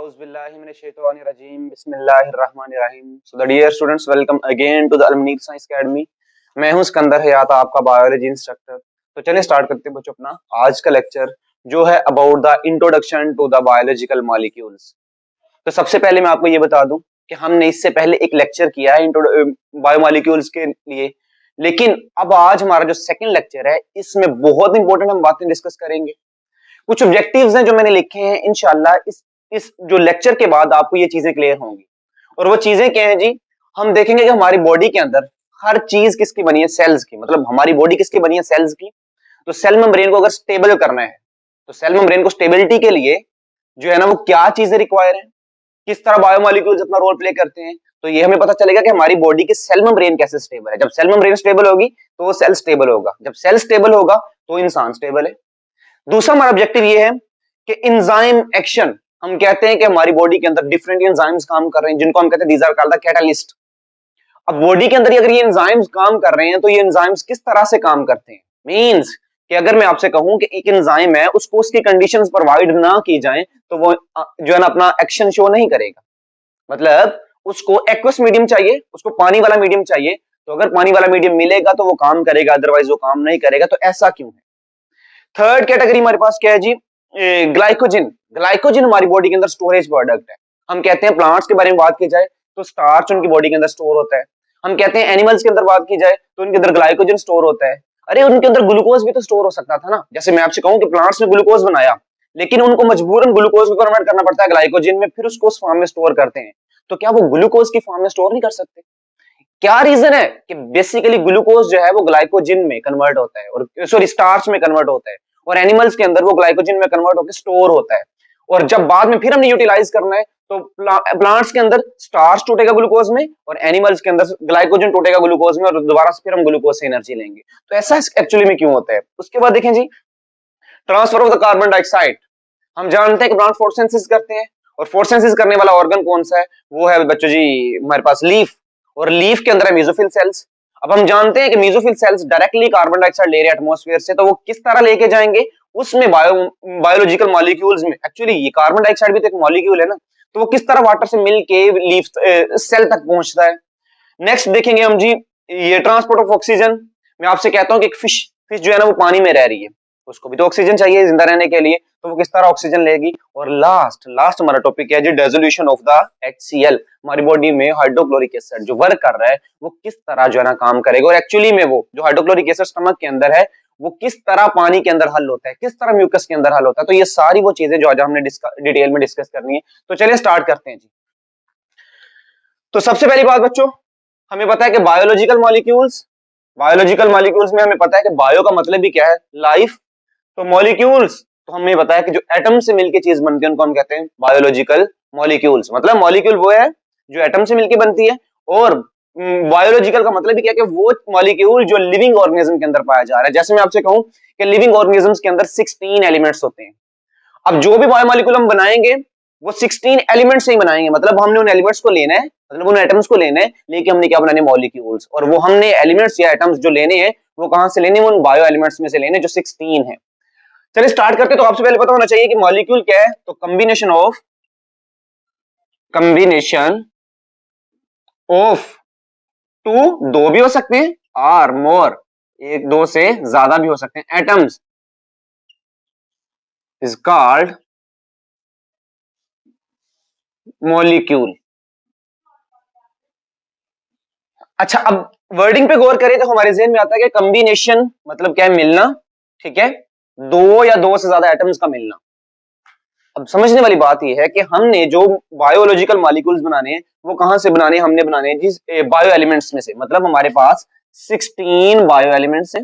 Auzubillahiminash-shaytanir-rajim. Bismillahir-rahmanir-rahim. So the dear students, welcome again to the Al-Munir Science Academy. मैं हूं सिकंदर हयात, आपका biology instructor. तो चलिए स्टार्ट करते हैं बच्चों अपना आज का लेक्चर जो है about the introduction to the biological molecules. तो सबसे पहले मैं आपको ये बता दूं कि हमने इससे पहले एक लेक्चर किया है बायोमॉलिक्यूल्स के लिए, लेकिन अब आज हमारा जो सेकंड लेक्चर है इसमें बहुत इंपॉर्टेंट हम बातें डिस्कस करेंगे। कुछ ऑब्जेक्टिव्स हैं जो मैंने लिखे हैं, इंशाल्लाह इस जो लेक्चर के बाद आपको ये चीजें क्लियर होंगी। और वो चीजें क्या हैं जी, हम देखेंगे कि हमारी बॉडी के अंदर हर चीज किसकी बनी है, सेल्स की। मतलब हमारी बॉडी किसकी बनी है, सेल्स की। तो सेल मेम्ब्रेन को अगर स्टेबल करना है तो सेल मेम्ब्रेन को स्टेबिलिटी के लिए जो है ना वो क्या चीजें रिक्वायर है, किस तरह बायोमोलिक्यूल्स अपना रोल प्ले करते हैं, तो ये हमें पता चलेगा कि हमारी बॉडी की सेल मेम्ब्रेन कैसे स्टेबल है। जब सेल मेम्ब्रेन स्टेबल होगी तो वो सेल स्टेबल होगा, जब सेल स्टेबल होगा तो इंसान स्टेबल है। दूसरा हमारा ऑब्जेक्टिव ये है कि एंजाइम एक्शन, हम कहते हैं कि हमारी बॉडी के अंदर डिफरेंट एंजाइम्स काम कर रहे हैं जिनको हम कहते हैं these are called the catalyst. अब बॉडी के अंदर अगर ये एंजाइम्स काम कर रहे हैं तो ये एंजाइम्स किस तरह से काम करते हैं, मींस कि अगर मैं आपसे कहूं कि एक एंजाइम है उसको उसकी कंडीशंस प्रोवाइड ना की जाए तो वो जो है ना अपना एक्शन शो नहीं करेगा। मतलब उसको एक्वस मीडियम चाहिए, उसको पानी वाला मीडियम चाहिए, तो अगर पानी वाला मीडियम मिलेगा तो वो काम करेगा, अदरवाइज वो काम नहीं करेगा। तो ऐसा क्यों है। थर्ड कैटेगरी हमारे पास क्या है जी, ग्लाइकोजन। ग्लाइकोजन हमारी बॉडी के अंदर स्टोरेज प्रोडक्ट है। हम कहते हैं प्लांट्स के बारे में बात की जाए तो स्टार्च उनकी बॉडी के अंदर स्टोर होता है। हम कहते हैं एनिमल्स के अंदर बात की जाए तो उनके अंदर ग्लाइकोजन स्टोर होता है। अरे उनके अंदर ग्लूकोज भी तो स्टोर हो सकता था ना। जैसे मैं आपसे कहूं कि प्लांट्स ने ग्लूकोज बनाया, लेकिन उनको मजबूरन ग्लूकोज को कन्वर्ट करना पड़ता है ग्लाइकोजन में, फिर उसको उस फॉर्म में स्टोर करते हैं। तो क्या वो ग्लूकोज की फॉर्म में स्टोर नहीं कर सकते? क्या रीजन है कि बेसिकली ग्लूकोज जो है वो ग्लाइकोजन में कन्वर्ट होता है, और सॉरी स्टार्च में कन्वर्ट होता है, और एनिमल्स के अंदर वो ग्लाइकोजन में कन्वर्ट होकर स्टोर होता है। और जब बाद में फिर हमने यूटिलाइज करना है तो प्लांट्स के अंदर स्टार्च टूटेगा ग्लूकोज में, और एनिमल्स के अंदर ग्लाइकोजन टूटेगा ग्लूकोज में, और दोबारा से फिर हम ग्लूकोज से एनर्जी लेंगे। तो ऐसा एक्चुअली में क्यों होता है। उसके बाद देखें जी, transfer of the carbon dioxide. हम जानते हैं कि प्लांट फोटोसिंथेसिस करते हैं, और फोटोसिंथेसिस करने वाला ऑर्गन कौन सा है, वो है बच्चों जी हमारे पास लीफ, और लीफ के अंदर है मेसोफिल सेल्स। अब हम जानते हैं कि mesophyll cells directly carbon dioxide ले रहे हैं एटमॉस्फेयर से, तो वो किस तरह लेके जाएंगे, उसमें बायोलॉजिकल मॉलिक्यूल्स में एक्चुअली ये कार्बन डाइऑक्साइड भी तो एक मॉलिक्यूल है ना, तो वो किस तरह वाटर से मिलके लीफ सेल तक पहुंचता है। नेक्स्ट देखेंगे हम जी, ये ट्रांसपोर्ट ऑफ ऑक्सीजन। मैं आपसे कहता हूं कि एक फिश फिश जो है ना वो पानी में रह रही है, उसको भी तो ऑक्सीजन चाहिए जिंदा रहने के लिए, तो वो किस तरह ऑक्सीजन लेगी। और लास्ट लास्ट हमारा टॉपिक है जी, डेसोल्यूशन ऑफ द HCl। हमारी बॉडी में हाइड्रोक्लोरिक एसिड जो वर्क कर रहा है वो किस तरह जो है ना काम करेगा, और एक्चुअली में वो जो हाइड्रोक्लोरिक एसिड स्टमक के अंदर है वो किस तरह पानी के अंदर हल होता है, किस तरह म्यूकस के अंदर हल होता है। तो ये सारी वो चीजें जो आज हमने डिटेल में डिस्कस करनी है। तो चलिए स्टार्ट करते हैं जी। तो सबसे पहली बात बच्चों, हमें पता है कि बायोलॉजिकल मॉलिक्यूल्स में हमें पता है कि बायो का मतलब भी क्या है, लाइफ। तो मॉलिक्यूल्स तो हमें पता है कि जो एटम से मिलके चीज बनती है उनको हम कहते हैं बायोलॉजिकल मॉलिक्यूल्स। मतलब मॉलिक्यूल वो है जो एटम से मिलके बनती है, और बायोलॉजिकल का मतलब भी क्या है कि वो मॉलिक्यूल जो लिविंग ऑर्गेनिज्म के अंदर पाया जा रहा है। जैसे मैं आपसे कहूं कि लिविंग ऑर्गेनिजम्स के अंदर 16 एलिमेंट्स होते हैं। अब जो भी बायोमोलिक्यूल हम बनाएंगे वो 16 एलिमेंट्स से ही बनाएंगे। मतलब हमने उन एलिमेंट्स को लेना है, मतलब उन एटम्स को लेना है, लेकिन हमने क्या बनाने, मॉलिक्यूल्स। और वो हमने एलिमेंट्स या एटम्स जो लेने हैं वो कहां से लेने, उन बायो एलिमेंट्स में से लेने जो 16 है। चलिए स्टार्ट करते। तो आपसे पहले पता होना चाहिए कि मॉलिक्यूल क्या है। तो कॉम्बिनेशन ऑफ टू, दो भी हो सकते हैं, आर मोर, एक दो से ज्यादा भी हो सकते हैं, एटम्स इज कॉल्ड मॉलिक्यूल। अच्छा, अब वर्डिंग पे गौर करें तो हमारे ज़हन में आता है कि कॉम्बिनेशन मतलब क्या है, मिलना। ठीक है, दो या दो से ज्यादा एटम्स का मिलना। अब समझने वाली बात यह है कि हमने जो बायोलॉजिकल मॉलिक्यूल्स बनाने हैं वो कहां से बनाने हैं, हमने बनाने हैं जिस बायो एलिमेंट्स में से। मतलब हमारे पास 16 बायो एलिमेंट्स हैं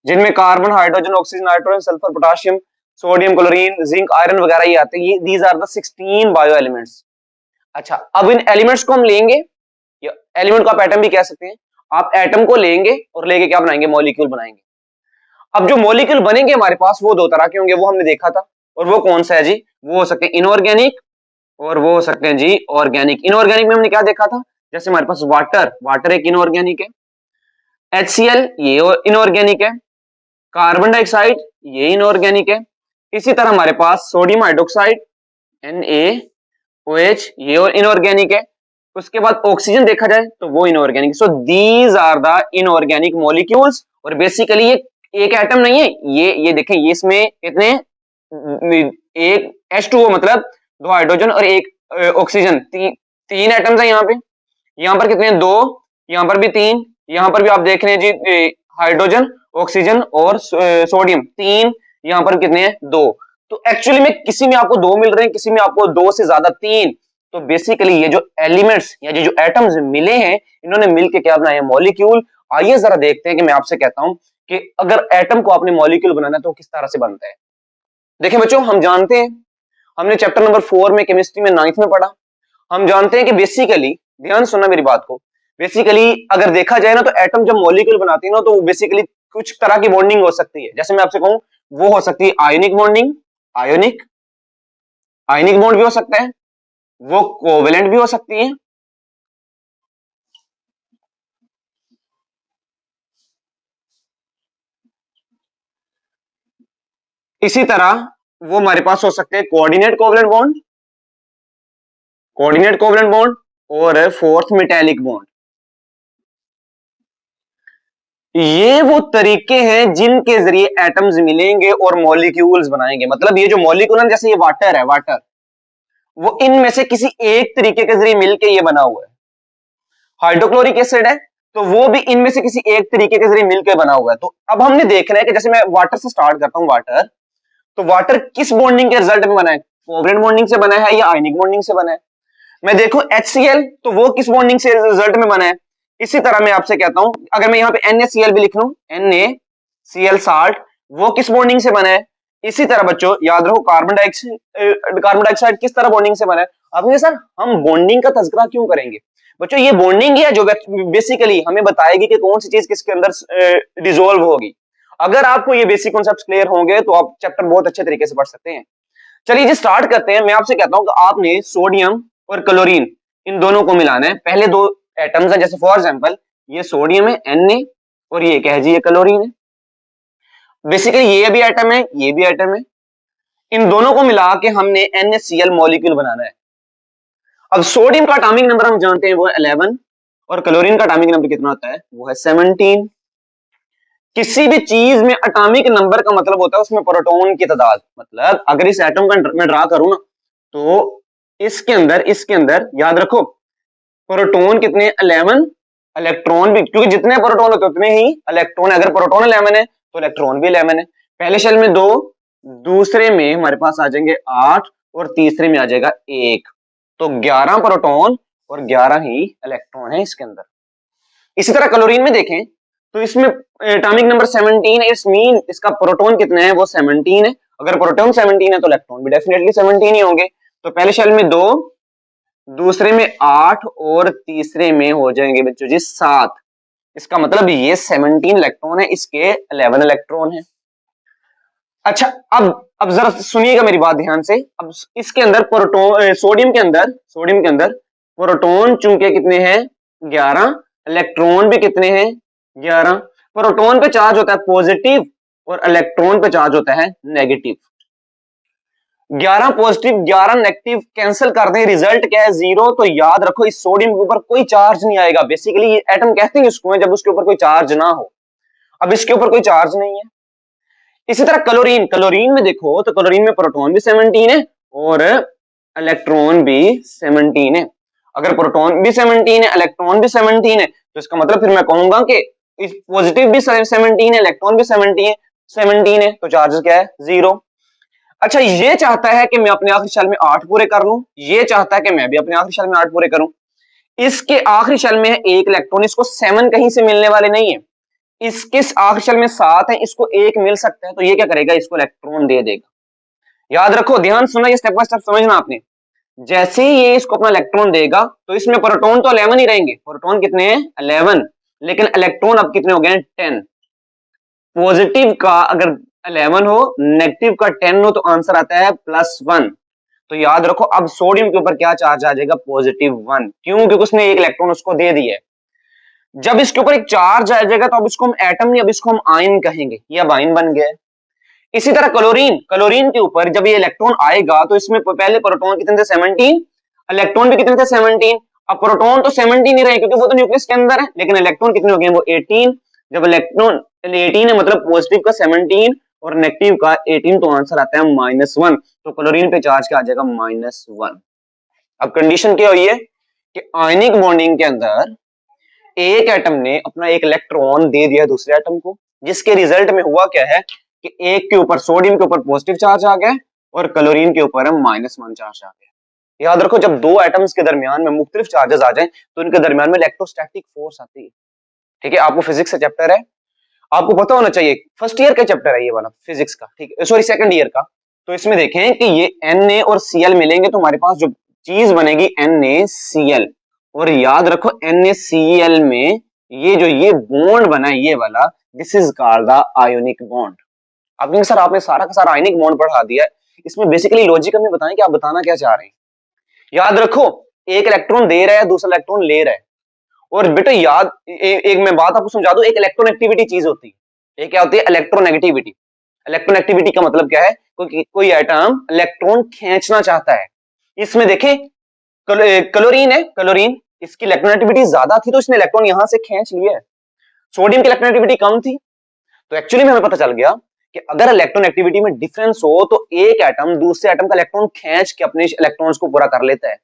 जिनमें carbon, hydrogen, oxygen, nitrogen, sulphur, potassium, sodium, chlorine, zinc, iron वगैरह ये आते हैं। ये these are the 16 bio elements. अच्छा, अब इन एलिमेंट्स को हम लेंगे, या एलिमेंट को आप एटम भी कह सकते हैं। आप एटम को लेंगे और लेके क्या बनाएंगे, मॉलिक्यूल बनाएंगे। अब जो मॉलिक्यूल बनेंगे हमारे पास वो दो तरह के होंगे, वो हमने देखा था। और वो कौन सा है जी, वो हो सकते हैं इनऑर्गेनिक, और वो हो सकते हैं जी ऑर्गेनिक। इनऑर्गेनिक में हमने क्या देखा था, जैसे हमारे पास वाटर एक इनऑर्गेनिक है, HCl ये इनऑर्गेनिक है, कार्बन डाइऑक्साइड ये इनऑर्गेनिक है, इसी तरह हमारे पास सोडियम हाइड्रोक्साइड NaOH, ये और इनऑर्गेनिक है। उसके बाद ऑक्सीजन देखा जाए तो वो inorganic. So these are the inorganic molecules. और बेसिकली ये एक एटम नहीं है, ये देखें, ये इसमें कितने, एक H2O मतलब दो हाइड्रोजन और एक ऑक्सीजन, तीन एटम्स है यहाँ पे। यहाँ पर कितने, दो, यहाँ पर भी तीन, यहाँ पर भी आप देख रहे हैं जी, हाइड्रोजन, ऑक्सीजन और सोडियम, तीन, यहाँ पर कितने हैं, दो। तो एक्चुअली में किसी में आपको दो मिल रहे हैं, किसी में आपको दो से ज्यादा, तीन। तो बेसिकली ये जो एलिमेंट्स या ये जो एटम्स मिले हैं, इन्होंने मिलकर क्या बनाया, मॉलिक्यूल। आइए जरा देखते हैं कि मैं आपसे कहता हूं कि अगर एटम को आपने मॉलिक्यूल बनाना है तो किस तरह से बनता है। देखिए बच्चों, हम जानते हैं, हमने चैप्टर नंबर 4 में केमिस्ट्री में 9th में पढ़ा, हम जानते हैं कि बेसिकली, ध्यान सुनना मेरी बात को, बेसिकली अगर देखा जाए ना तो एटम जब मॉलिक्यूल बनाती है ना तो बेसिकली कुछ तरह की बॉन्डिंग हो सकती है। जैसे मैं आपसे कहूं, वो हो सकती है ionic bonding, ionic ionic bond भी हो सकता है, वो कोवेलेंट भी हो सकती है, इसी तरह वो हमारे पास हो सकते हैं coordinate covalent bond, coordinate covalent bond, और फोर्थ मेटेलिक बॉन्ड। ये वो तरीके हैं जिनके जरिए एटम्स मिलेंगे और मॉलिक्यूल्स बनाएंगे। मतलब ये जो मॉलिक्यूल है, जैसे ये वाटर है, वाटर, वो इनमें से किसी एक तरीके के जरिए मिलकर ये बना हुआ है। हाइड्रोक्लोरिक एसिड है तो वो भी इनमें से किसी एक तरीके के जरिए मिलकर बना हुआ है। तो अब हमने देखना है कि जैसे मैं वाटर से स्टार्ट करता हूं, वाटर, तो वाटर किस बॉन्डिंग के रिजल्ट में बना है, कोवलेंट बॉन्डिंग से बना है या आयनिक बॉन्डिंग से बना है। मैं देखूं HCl, तो वो किस बॉन्डिंग से रिजल्ट में बना है। इसी तरह मैं आपसे कहता हूं, अगर मैं यहाँ पे NaCl भी लिख लूं, NaCl साल्ट, वो किस बॉन्डिंग से बना है। इसी तरह बच्चों याद रखो, कार्बन डाइऑक्साइड किस तरह बॉन्डिंग से बना है। अब सर हम बॉन्डिंग का तज़किरा क्यों करेंगे, बच्चों ये बॉन्डिंग है जो बेसिकली हमें बताएगी कि कौन सी चीज किसके अंदर डिसॉल्व होगी। अगर आपको ये बेसिक कॉन्सेप्ट्स क्लियर होंगे तो आप चैप्टर बहुत अच्छे तरीके से पढ़ सकते हैं। चलिए जी स्टार्ट करते हैं। मैं आपसे कहता हूं कि आपने सोडियम और क्लोरीन, इन दोनों को मिलाना है। पहले दो एटम्स हैं, जैसे फॉर एग्जांपल ये सोडियम है Na, और ये कह जी ये क्लोरीन है। बेसिकली ये भी एटम है, ये भी एटम है, इन दोनों को मिला के हमने NaCl मॉलिक्यूल बनाना है। अब सोडियम का एटॉमिक नंबर हम जानते हैं वो है 11, और क्लोरीन का एटॉमिक नंबर कितना होता है, वो है 17। किसी भी चीज में एटॉमिक नंबर का मतलब होता है उसमें प्रोटॉन की तादाद। मतलब अगर इस एटम का मैं ड्रा करूं ना, तो इसके अंदर याद रखो, प्रोटॉन कितने, 11, इलेक्ट्रॉन भी, क्योंकि जितने प्रोटॉन होते उतने ही इलेक्ट्रॉन। अगर प्रोटॉन 11 है तो इलेक्ट्रॉन भी 11 है। पहले शेल में दो, दूसरे में हमारे पास आ जाएंगे 8, और तीसरे में आ जाएगा 1। तो 11 प्रोटॉन और 11 ही इलेक्ट्रॉन है इसके अंदर। इसी तरह क्लोरीन में देखें तो इसमें एटॉमिक नंबर 17 है, इस मीन इसका प्रोटॉन कितने हैं, वो 17 है। अगर प्रोटॉन 17 है तो इलेक्ट्रॉन भी डेफिनेटली 17 ही होंगे। तो पहले शेल में दो, दूसरे में 8, और तीसरे में हो जाएंगे बच्चों जी 7। इसका मतलब ये 17 इलेक्ट्रॉन है, इसके 11 इलेक्ट्रॉन है। अच्छा, अब जरा सुनिएगा मेरी बात ध्यान से। अब इसके अंदर प्रोटॉन, सोडियम के अंदर प्रोटॉन चूंकि कितने हैं, 11, इलेक्ट्रॉन भी कितने हैं, 11। प्रोटॉन पे चार्ज होता है पॉजिटिव और इलेक्ट्रॉन पे चार्ज होता है नेगेटिव। 11 पॉजिटिव 11 नेगेटिव कैंसिल कर दें, रिजल्ट क्या है, 0। तो याद रखो इस सोडियम के ऊपर कोई चार्ज नहीं आएगा। बेसिकली एटम कहते हैं इसको जब उसके ऊपर कोई चार्ज ना हो। अब इसके ऊपर कोई चार्ज नहीं है। इसी तरह क्लोरीन, क्लोरीन में देखो तो क्लोरीन में प्रोटॉन भी 17 है और इलेक्ट्रॉन भी 17 है। अगर प्रोटॉन भी 17 है, इलेक्ट्रॉन भी 17 है, तो इसका मतलब फिर मैं कहूंगा कि इस पॉजिटिव भी 17 है, इलेक्ट्रॉन भी 17 है, तो चार्ज क्या है, 0। अच्छा, ये चाहता है कि मैं अपने आखिरी शेल में 8 पूरे कर लूं, ये चाहता है कि मैं भी अपने आखिरी शेल में 8 पूरे करूं। इसके आखिरी शेल में है 1 इलेक्ट्रॉन, इसको 7 कहीं से मिलने वाले नहीं है। इसके आखिरी शेल में 7 है, इसको 1 मिल सकता है, तो ये क्या करेगा, इसको इलेक्ट्रॉन दे देगा। याद रखो, ध्यान सुनना, ये स्टेप बाय स्टेप समझना आपने। जैसे ही ये इसको अपना इलेक्ट्रॉन देगा तो इसमें प्रोटॉन तो 11 ही रहेंगे। प्रोटॉन कितने हैं, 11, लेकिन इलेक्ट्रॉन अब कितने हो गए, 10। पॉजिटिव का अगर 11 हो, नेगेटिव का 10 हो, तो आंसर आता है +1। तो याद रखो अब सोडियम के ऊपर क्या चार्ज आ जाएगा, +1। क्यों, क्योंकि उसने एक इलेक्ट्रॉन उसको दे दिया है। जब इसके ऊपर एक चार्ज आ जाएगा तो अब इसको हम एटम नहीं, अब इसको हम आयन कहेंगे। ये अब आयन बन गया है। इसी तरह क्लोरीन, क्लोरीन के ऊपर जब ये इलेक्ट्रॉन आएगा तो इसमें पहले प्रोटॉन कितने थे 17, इलेक्ट्रॉन भी कितने थे 17। अब प्रोटॉन तो 17 ही रहे क्योंकि वो तो न्यूक्लियस के अंदर है, लेकिन इलेक्ट्रॉन कितने हो गए वो 18। जब इलेक्ट्रॉन 18 है मतलब पॉजिटिव का 17 और नेगेटिव का 18, तो आंसर आता है -1। तो क्लोरीन पे चार्ज क्या आ जाएगा -1। अब कंडीशन क्या हुई है कि आयनिक बॉन्डिंग के अंदर एक एटम ने अपना एक इलेक्ट्रॉन दे दिया दूसरे एटम को, जिसके रिजल्ट में हुआ क्या है कि एक के ऊपर सोडियम के ऊपर पॉजिटिव चार्ज आ गया और क्लोरीन के ऊपर -1 चार्ज आ गया। याद रखो जब दो एटम्स के दरमियान में मुख्तलिफ चार्जेस आ जाएं तो इनके दरमियान में इलेक्ट्रोस्टैटिक फोर्स आती है। ठीक है, आपको फिजिक्स का चैप्टर है, आपको पता होना चाहिए, फर्स्ट ईयर का चैप्टर है ये वाला फिजिक्स का, ठीक है, सॉरी सेकंड ईयर का। तो इसमें देखें कि ये Na और Cl मिलेंगे तो हमारे पास जो चीज बनेगी NaCl। और याद रखो NaCl में ये बॉन्ड बना है ये वाला, this is called the ionic bond. आपने सर आपने सारा का सारा आयनिक बॉन्ड पढ़ा दिया है, इसमें बेसिकली लॉजिक हमें बताएं कि आप बताना क्या चाह रहे हैं। याद रखो एक इलेक्ट्रॉन दे रहा है दूसरा इलेक्ट्रॉन ले रहा है। और बेटा याद एक मैं बात आपको समझा दूं, एक इलेक्ट्रोनेगेटिविटी चीज होती है, एक क्या होती है इलेक्ट्रोनेगेटिविटी। इलेक्ट्रोनेगेटिविटी का मतलब क्या है, कोई एटम इलेक्ट्रॉन खींचना चाहता है। इसमें देखें क्लोरीन है, क्लोरीन इसकी इलेक्ट्रोनेगेटिविटी ज्यादा थी तो इसने इलेक्ट्रॉन यहां से खींच लिया है। सोडियम की इलेक्ट्रोनेगेटिविटी कम थी, तो एक्चुअली में हमें पता चल गया कि अगर इलेक्ट्रॉन एक्टिविटी में डिफरेंस हो तो एक एटम दूसरे एटम का इलेक्ट्रॉन खींच के अपने इलेक्ट्रॉन्स को पूरा कर लेता है।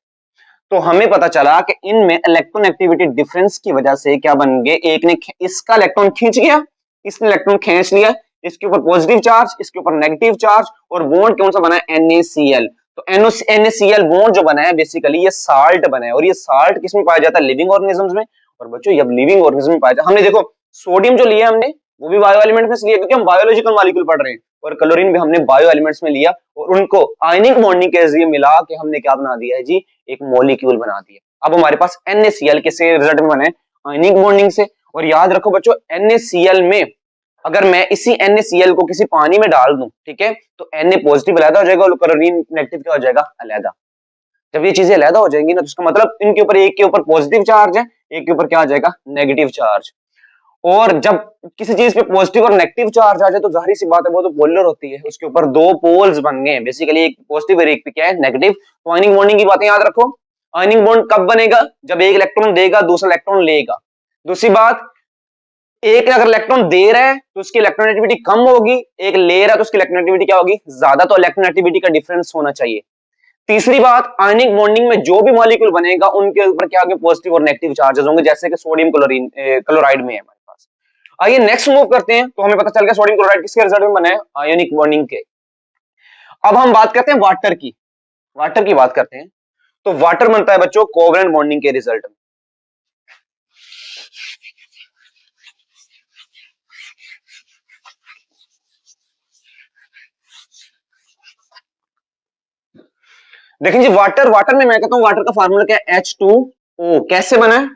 तो हमें पता चला कि इनमें इलेक्ट्रॉन एक्टिविटी डिफरेंस की वजह से क्या बन गए, एक ने इसका इलेक्ट्रॉन खींच गया, इसने इलेक्ट्रॉन खींच लिया, इसके ऊपर पॉजिटिव चार्ज इसके ऊपर नेगेटिव चार्ज, और बॉन्ड कौन सा बना है NaCl। तो NaCl बॉन्ड जो बना है बेसिकली ये साल्ट बना है, और ये साल्ट किसमें पाया जाता है लिविंग ऑर्गेनिजम्स में। और बच्चों जब लिविंग ऑर्गेनिज्म में पाया जाता है, हमने देखो सोडियम जो लिया हमने वो भी बायो एलिमेंट में से लिया क्योंकि हम बायोलॉजिकल मॉलिक्यूल पढ़ रहे हैं, और क्लोरीन भी हमने बायो एलिमेंट्स में लिया और उनको आयनिक बॉन्डिंग के जरिए मिला के हमने क्या बना दिया है जी, एक मॉलिक्यूल बना दिया। अब हमारे पास NaCl किससे रिजल्ट में बने, आयनिक बॉन्डिंग से। और याद रखो बच्चों NaCl में अगर मैं इसी NaCl को किसी पानी में डाल दूं, ठीक है, तो Na पॉजिटिव अलग हो जाएगा और क्लोरीन नेगेटिव क्या हो जाएगा अलग। जब ये चीजें अलग हो जाएंगी ना तो इसका मतलब इनके ऊपर एक के ऊपर पॉजिटिव चार्ज है, एक के ऊपर क्या आ जाएगा नेगेटिव चार्ज। और जब किसी चीज पे पॉजिटिव और नेगेटिव चार्ज आ जाए तो जाहिर सी बात है वो तो पोलर होती है, उसके ऊपर दो पोल्स बन गए बेसिकली, एक पॉजिटिव और एक पे क्या है नेगेटिव। तो आयनिक बॉन्डिंग की बातें याद रखो, आयनिक बॉन्ड कब बनेगा, जब एक इलेक्ट्रॉन देगा दूसरा इलेक्ट्रॉन लेगा। दूसरी बात, एक अगर इलेक्ट्रॉन दे रहा है तो उसकी इलेक्ट्रोनेगेटिविटी कम होगी, एक ले रहा है तो उसकी इलेक्ट्रोनेगेटिविटी क्या होगी ज्यादा, तो इलेक्ट्रोनेगेटिविटी का डिफरेंस होना चाहिए। तीसरी बात, आयनिक बॉन्डिंग में जो भी मॉलिक्यूल बनेगा उनके ऊपर क्या होंगे पॉजिटिव और नेगेटिव चार्जेस होंगे, जैसे कि सोडियम क्लोरीन क्लोराइड में है हमारे पास। आइए नेक्स्ट मूव करते हैं, तो हमें पता चल गया सोडियम क्लोराइड किसके रिजल्ट में बना है आयनिक बॉन्डिंग के। अब हम बात करते हैं वाटर की, वाटर की बात करते हैं। तो वाटर बनता है बच्चों कोवलेंट बॉन्डिंग के रिजल्ट में। देखिए जी वाटर, वाटर में मैं कहता हूं वाटर का फार्मूला क्या है H2O। कैसे बना है,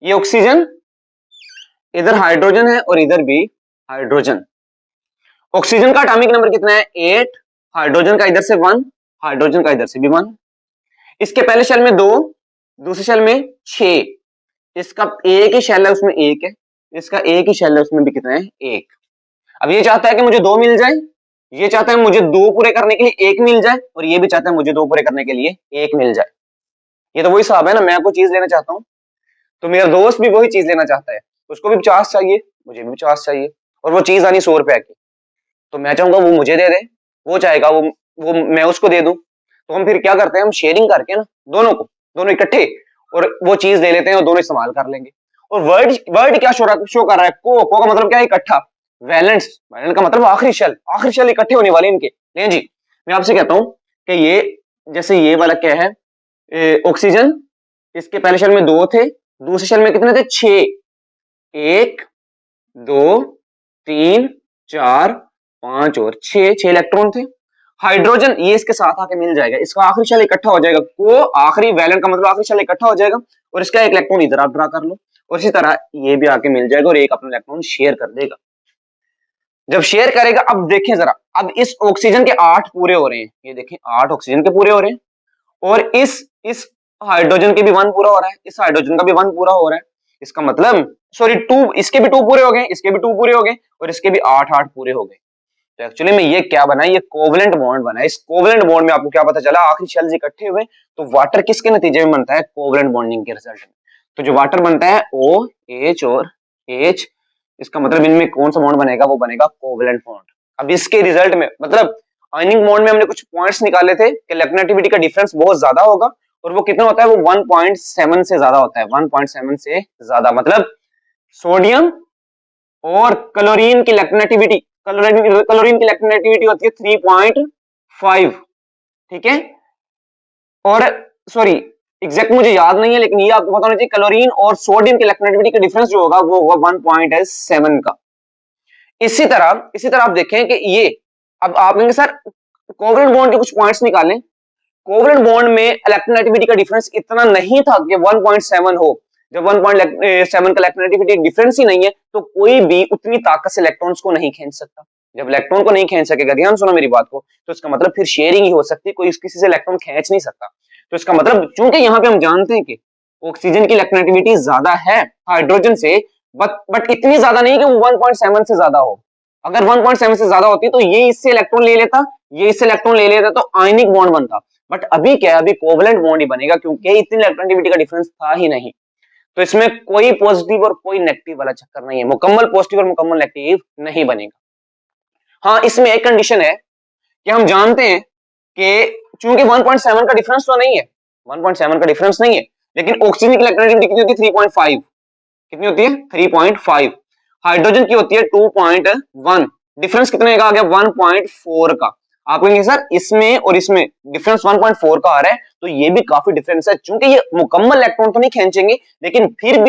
ये ऑक्सीजन, इधर हाइड्रोजन है और इधर भी हाइड्रोजन। ऑक्सीजन का एटॉमिक नंबर कितना है 8, हाइड्रोजन का इधर से 1, हाइड्रोजन का इधर से भी 1। इसके पहले शेल में 2, दूसरे शेल में 6, इसका एक ही शेल है उसमें 1 है, इसका एक ही शेल है उसमें भी कितना है 1। अब ये चाहता है कि मुझे 2 मिल जाए, ये चाहता है मुझे 2 पूरे करने के लिए 1 मिल जाए, और ये भी चाहता है मुझे 2 पूरे करने के लिए 1 मिल जाए। ये तो वही हिसाब है ना, मैं कोई चीज लेना चाहता हूं तो मेरा दोस्त भी वही चीज लेना चाहता है, उसको भी 50 चाहिए मुझे भी 50 चाहिए, और वो चीज आनी 100 रुपए की, तो मैं चाहूंगा वो मुझे दे दे, वो चाहेगा वो मैं उसको दे दूं। तो हम फिर क्या करते हैं, हम शेयरिंग करके ना दोनों को, दोनों इकट्ठे, और वो चीज ले लेते हैं और दोनों इस्तेमाल कर लेंगे। और वर्ड वर्ड क्या शो कर रहा है, को का मतलब क्या है इकट्ठा, वैलेंस, वैलेंस का मतलब आखिरी शेल इकट्ठे होने वाले इनके। नहीं जी, मैं आपसे कहता हूं कि ये जैसे ये वाला क्या है ऑक्सीजन, इसके पहले शेल में 2 थे, दूसरे शेल में कितने थे 6, 1 2 3 4 5 और 6 इलेक्ट्रॉन थे। हाइड्रोजन ये इसके साथ आके मिल जाएगा, इसका आखिरी शेल इकट्ठा हो जाएगा, को आखिरी वैलेंट का मतलब आखिरी शेल इकट्ठा हो जाएगा, और इसका एक इलेक्ट्रॉन इधर आप ड्रा कर लो, और इसी तरह ये भी आके मिल जाएगा और एक अपना इलेक्ट्रॉन शेयर कर देगा। जब शेयर करेगा, अब देखें जरा, अब इस ऑक्सीजन के 8 पूरे हो रहे हैं, ये देखें 8 ऑक्सीजन के पूरे हो रहे हैं, और इस हाइड्रोजन के भी 1 पूरा हो रहा है, इस हाइड्रोजन का भी 1 पूरा हो रहा है। इसका मतलब सॉरी 2, इसके भी 2 पूरे हो गए, इसके भी 2 पूरे हो गए, और इसके भी 8 8 पूरे हो गए। तो एक्चुअली में ये क्या बना, ये कोवलेंट बॉन्ड बना। इस कोवलेंट बॉन्ड में आपको क्या पता चला, आखिरी शेल्स इकट्ठे हुए, तो वाटर किसके नतीजे में बनता है, कोवलेंट बॉन्डिंग के रिजल्ट में। तो जो वाटर बनता है ओ एच और एच, इसका मतलब इनमें कौन सा बॉन्ड बनेगा, वो बनेगा कोवलेंट बॉन्ड। अब इसके रिजल्ट में मतलब आयनिक बॉन्ड में हमने कुछ पॉइंट्स निकाले थे कि इलेक्ट्रोनेगेटिविटी का डिफरेंस बहुत ज्यादा होगा, और वो कितना होता है, वो 1.7 से ज्यादा होता है, 1.7 से ज्यादा। मतलब सोडियम और क्लोरीन की इलेक्ट्रोनेगेटिविटी, क्लोरीन की इलेक्ट्रोनेगेटिविटी होती है 3.5, ठीक है। और सॉरी एग्जैक्ट मुझे याद नहीं है, लेकिन ये आपको पता होना चाहिए, क्लोरीन और सोडियम की इलेक्ट्रोनेगेटिविटी का डिफरेंस जो होगा वो होगा 1.7 का। इसी तरह आप देखें कि ये, अब आप कहेंगे सर कोवलेंट बॉन्ड के कुछ पॉइंट्स निकालें। कोवलेंट बॉन्ड में इलेक्ट्रोनेगेटिविटी का डिफरेंस इतना नहीं था कि 1.7 हो। जब 1.7 का इलेक्ट्रोनेगेटिविटी डिफरेंस ही नहीं है, तो कोई भी उतनी ताकत से इलेक्ट्रॉन्स को नहीं खींच सकता। जब इलेक्ट्रॉन को नहीं खींच सकेगा, ध्यान सुनो मेरी बात को, तो इसका मतलब फिर शेयरिंग ही हो सकती है, कोई किसी से इलेक्ट्रॉन खींच नहीं सकता। तो इसका मतलब चूंकि यहाँ पे हम जानते हैं कि ऑक्सीजन की इलेक्ट्रोनेगेटिविटी ज्यादा है हाइड्रोजन से, बट इतनी ज्यादा नहीं कि वो 1.7 से ज्यादा हो। अगर 1.7 से ज्यादा होती तो ये इससे इलेक्ट्रॉन ले लेता, ये इससे इलेक्ट्रॉन ले लेता, तो आयनिक बॉन्ड बनता। बट अभी क्या है, अभी कोवलेंट बॉन्ड ही बनेगा, क्योंकि इतनी इलेक्ट्रोनेगेटिविटी का डिफरेंस था ही नहीं। तो इसमें कोई पॉजिटिव और कोई नेगेटिव वाला चक्कर नहीं है, मुकम्मल पॉजिटिव और मुकम्मल नेगेटिव नहीं बनेगा। हाँ, इसमें एक कंडीशन है कि हम जानते हैं कि चूंकि 1.7 का डिफरेंस तो नहीं है, 1.7 का डिफरेंस नहीं है, लेकिन ऑक्सीजन की इलेक्ट्रोनेगेटिविटी कितनी होती है, 3.5। कितनी होती है, 3.5। हाइड्रोजन की होती है 2.1। डिफरेंस कितने का आ गया, 1.4 का। आप कहेंगे सर इसमें और इसमें डिफरेंस 1.4 का आ रहा है, तो ये भी काफी डिफरेंस है। चूंकि ये मुकम्मल इलेक्ट्रॉन तो नहीं खींचेंगे, लेकिन फिर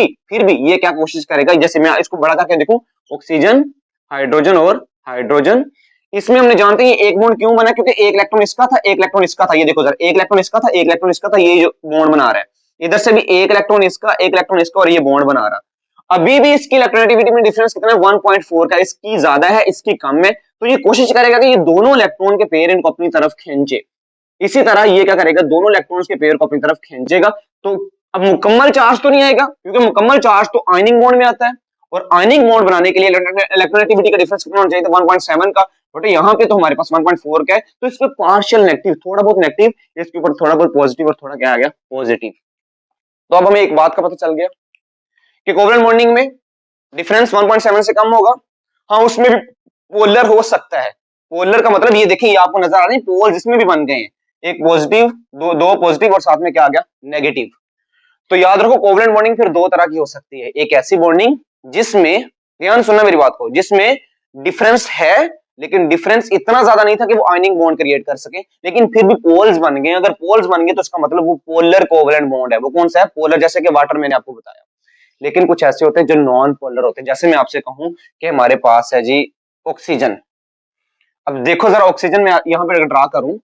भी ये क्या कोशिश करेगा, जैसे मैं इसको बड़ा करके देखूं, ऑक्सीजन, हाइड्रोजन और हाइड्रोजन, इसमें हमने जानते हैं एक बॉन्ड क्यों बना, क्योंकि एक इलेक्ट्रॉन इसका था, एक इलेक्ट्रॉन इसका था। ये देखो जरा, एक इलेक्ट्रॉन इसका था, एक इलेक्ट्रॉन इसका था, ये जो बॉन्ड बना रहा है। इधर से भी एक इलेक्ट्रॉन इसका, एक इलेक्ट्रॉन इसका, और ये बॉन्ड बना रहा है। अभी भी इसकी इलेक्ट्रोनेगेटिविटी में डिफरेंस कितना है, 1.4 का। इसकी ज्यादा है, इसकी कम है, तो ये कोशिश करेगा कि ये दोनों इलेक्ट्रॉन के पेयर इनको अपनी तरफ खींचे। इसी तरह ये क्या करेगा, दोनों इलेक्ट्रॉन्स के पेयर को अपनी तरफ खींचेगा। तो अब मुकम्मल चार्ज तो नहीं आएगा, क्योंकि मुकम्मल चार्ज तो आयनिक बॉन्ड में आता है, और आयनिक बॉन्ड बनाने के लिए इलेक्ट्रोनेगेटिविटी का डिफरेंस कितना होना चाहिए था, 1.7 का। बट यहाँ पे तो हमारे पास 1.4 का है, तो इस पर पार्शियल नेगेटिव, थोड़ा बहुत नेगेटिव, इसके ऊपर थोड़ा बहुत पॉजिटिव, और थोड़ा क्या आ गया, पॉजिटिव। तो अब हमें एक बात का पता चल गया कि कोवलेंट बॉन्डिंग में डिफरेंस 1.7 से कम होगा। हाँ, उसमें भी पोलर हो सकता है। पोलर का मतलब ये देखिए, ये आपको नजर आ रही है, पोल्स इसमें भी बन गए हैं, एक पॉजिटिव, दो पॉजिटिव, और साथ में क्या आ गया, नेगेटिव। तो याद रखो कोवलेंट बॉन्डिंग फिर दो तरह की हो सकती है। एक ऐसी बॉन्डिंग जिसमें, ध्यान सुनना मेरी बात को, जिसमें डिफरेंस है, लेकिन डिफरेंस इतना ज्यादा नहीं था कि वो आयनिक बॉन्ड क्रिएट कर सके, लेकिन फिर भी पोल्स बन गए। अगर पोल्स बन गए तो उसका मतलब वो पोलर कोवलेंट बॉन्ड है। वो कौन सा है, पोलर, जैसे कि वाटर मैंने आपको बताया। लेकिन कुछ ऐसे होते हैं जो नॉन पोलर होते हैं। जैसे मैं आपसे कहूं कि हमारे पास है जी ऑक्सीजन। अब देखो जरा, ऑक्सीजन में यहां पे ड्रा करूं,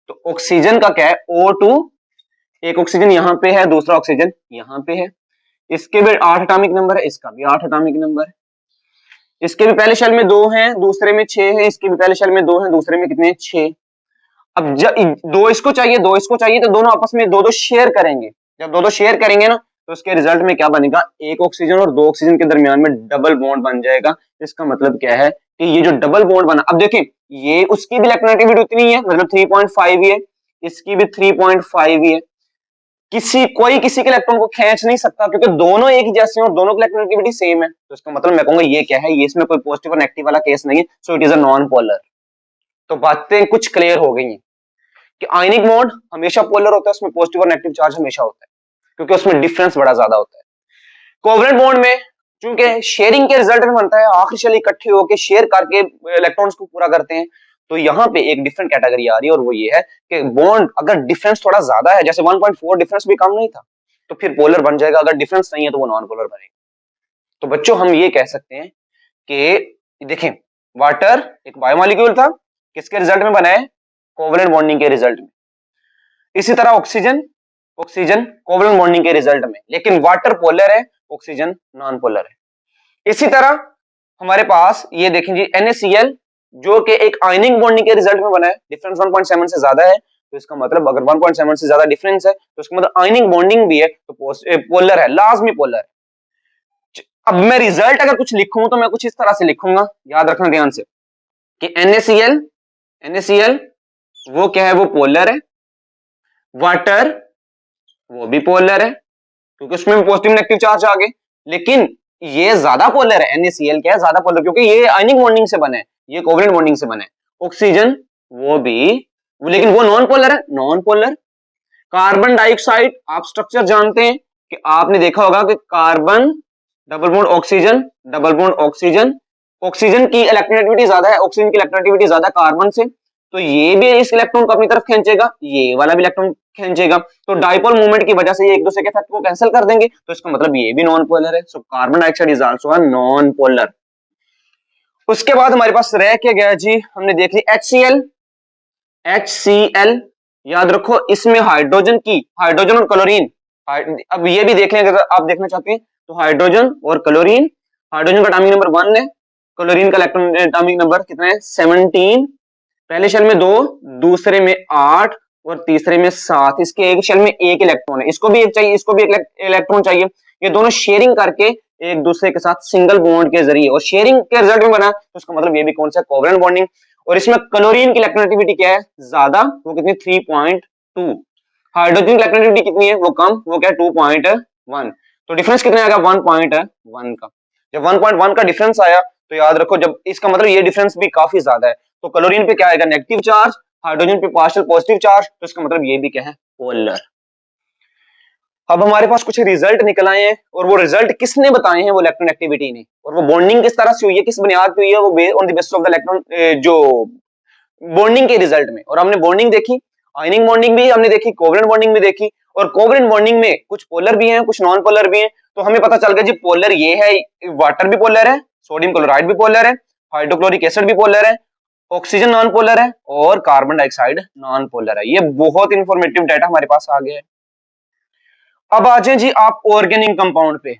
तो ऑक्सीजन का क्या है, O2। एक ऑक्सीजन यहां पे है, दूसरा ऑक्सीजन यहां पे है। इसके भी 8 एटॉमिक नंबर है, इसका भी 8 एटॉमिक नंबर है। इसके भी पहले शेल में 2 हैं, दूसरे में 6 है। इसके भी पहले शेल में 2 हैं, दूसरे में कितने, 6। अब दो इसको चाहिए, दो इसको चाहिए, तो दोनों आपस में दो दो शेयर करेंगे। जब दो दो शेयर करेंगे ना, तो उसके रिजल्ट में क्या बनेगा, एक ऑक्सीजन और दो ऑक्सीजन के दरमियान में डबल बॉन्ड बन जाएगा। इसका मतलब क्या है कि ये जो डबल बॉन्ड बना, अब देखें, ये उसकी भी इलेक्ट्रोनेगेटिविटी उतनी है, मतलब 3.5 ही है, इसकी भी 3.5 ही है। कोई किसी के इलेक्ट्रॉन को खींच नहीं सकता, क्योंकि दोनों एक ही जैसे हैं और दोनों की इलेक्ट्रोनेगेटिविटी सेम है। तो इसका मतलब मैं कहूंगा ये क्या है, ये इसमें कोई पॉजिटिव और नेगेटिव वाला केस नहीं है, so it is a non polar. तो बातें कुछ क्लियर हो गई हैं कि आयनिक बॉन्ड हमेशा पोलर होता है, उसमें पॉजिटिव और नेगेटिव चार्ज हमेशा होता है, क्योंकि उसमें डिफरेंस बड़ा ज्यादा होता है। कोवलेंट बॉन्ड में चूंकि शेयरिंग के रिजल्ट में बनता है, आखिरी शेल इकट्ठे होकर शेयर करके इलेक्ट्रॉन्स को पूरा करते हैं। तो यहाँ पे एक डिफरेंट कैटेगरी आ रही है, और वो ये है कि बॉन्ड अगर डिफरेंस थोड़ा ज्यादा है, जैसे 1.4 डिफरेंस भी कम नहीं था, तो फिर पोलर बन जाएगा। अगर डिफरेंस नहीं है तो वो नॉन पोलर बनेगा। तो बच्चों हम ये कह सकते हैं कि देखें, वाटर एक बायोमॉलिक्यूल था, किसके रिजल्ट में बना है, कोवलेंट बॉन्डिंग के रिजल्ट में। इसी तरह ऑक्सीजन, ऑक्सीजन कोवलेंट बॉन्डिंग के रिजल्ट में, लेकिन वाटर पोलर है, ऑक्सीजन नॉन पोलर है। इसी तरह हमारे पास ये देखें जी NaCl, जो कि एक आयनिक बॉन्डिंग के रिजल्ट में बना है, डिफरेंस 1.7 से ज्यादा है। तो इसका मतलब अगर 1.7 से ज्यादा डिफरेंस है, तो इसका मतलब आयनिक बॉन्डिंग भी है, तो पोलर है, लाजमी पोलर है। अब मैं रिजल्ट अगर कुछ लिखूं तो मैं कुछ इस तरह से लिखूंगा, याद रखना ध्यान से। कि NaCl वो क्या है, वो पोलर है, वाटर वो भी पोलर है क्योंकि उसमें भी पॉजिटिव नेगेटिव चार्ज आ गए, लेकिन ये ज्यादा पोलर है, NaCl क्या है, ज्यादा पोलर, क्योंकि ये आयनिक बॉन्डिंग से बना है, ये कोवलेंट बॉन्डिंग से बना है। ऑक्सीजन वो भी, लेकिन वो नॉन पोलर है, नॉन पोलर। कार्बन डाइऑक्साइड आप स्ट्रक्चर जानते हैं कि आपने देखा होगा कि carbon double bond oxygen, double bond oxygen, oxygen की इलेक्ट्रोनेगेटिविटी ज्यादा है, ऑक्सीजन की इलेक्ट्रोनेगेटिविटी ज्यादा कार्बन से, तो ये भी इस इलेक्ट्रॉन को अपनी तरफ खींचेगा, ये वाला भी इलेक्ट्रॉन खींचेगा, तो डाइपोल मूवमेंट की वजह से ये एक दूसरे के इफेक्ट को कैंसिल कर देंगे, तो इसका मतलब ये भी नॉन पोलर है। So carbon dioxide is also a non polar. उसके बाद हमारे पास रह क्या गया जी, हमने देख ली HCl, याद रखो इसमें हाइड्रोजन और क्लोरीन, अब ये भी देख लें अगर आप देखना चाहते हैं तो हाइड्रोजन और क्लोरीन, हाइड्रोजन का एटॉमिक नंबर 1 है, क्लोरीन का इलेक्ट्रॉन एटॉमिक नंबर कितना है 17, पहले शेल में 2, दूसरे में 8 और तीसरे में 7, इसके एक शेल में एक इलेक्ट्रॉन है, इसको भी एक चाहिए, इसको भी एक इलेक्ट्रॉन चाहिए, ये दोनों शेयरिंग करके एक दूसरे के साथ सिंगल बॉन्ड के जरिए और शेयरिंग के रिजल्ट में बना, तो इसका मतलब ये भी कौन सा, कोवलेंट बॉन्डिंग। और इसमें क्लोरीन की इलेक्ट्रोनेगेटिविटी क्या है, ज्यादा, वो कितनी 3.2, हाइड्रोजन की इलेक्ट्रोनेगेटिविटी कितनी है, वो कम, वो क्या है 2.1, तो डिफरेंस कितना आएगा 1.1 का। जब 1.1 का डिफरेंस आया तो याद रखो, जब इसका मतलब ये डिफरेंस भी काफी ज्यादा है, तो क्लोरीन पे क्या आएगा नेगेटिव चार्ज, हाइड्रोजन पे पार्शियल पॉजिटिव चार्ज, तो इसका मतलब ये भी क्या है पोलर। अब हमारे पास कुछ रिजल्ट निकल आए हैं और वो रिजल्ट किसने बताए हैं, वो इलेक्ट्रोनेगेटिविटी ने, और वो बॉन्डिंग किस तरह से हुई है, किस बुनियाद पे हुई है, वो on the basis of the electron जो बॉन्डिंग के रिजल्ट में। और हमने बॉन्डिंग देखी, आयनिक बॉन्डिंग भी हमने देखी, कोवलेंट बॉन्डिंग भी देखी, और कोवलेंट बॉन्डिंग में कुछ पोलर भी हैं, कुछ नॉन पोलर भी हैं, तो हमें पता चल गया जी पोलर ये है, वाटर भी पोलर है, सोडियम क्लोराइड भी पोलर है, हाइड्रोक्लोरिक एसिड भी पोलर है, ऑक्सीजन नॉन पोलर है और कार्बन डाइऑक्साइड नॉन पोलर है। ये बहुत इंफॉर्मेटिव डाटा हमारे पास आ गया है। अब आ जाए जी आप ऑर्गेनिक कंपाउंड पे,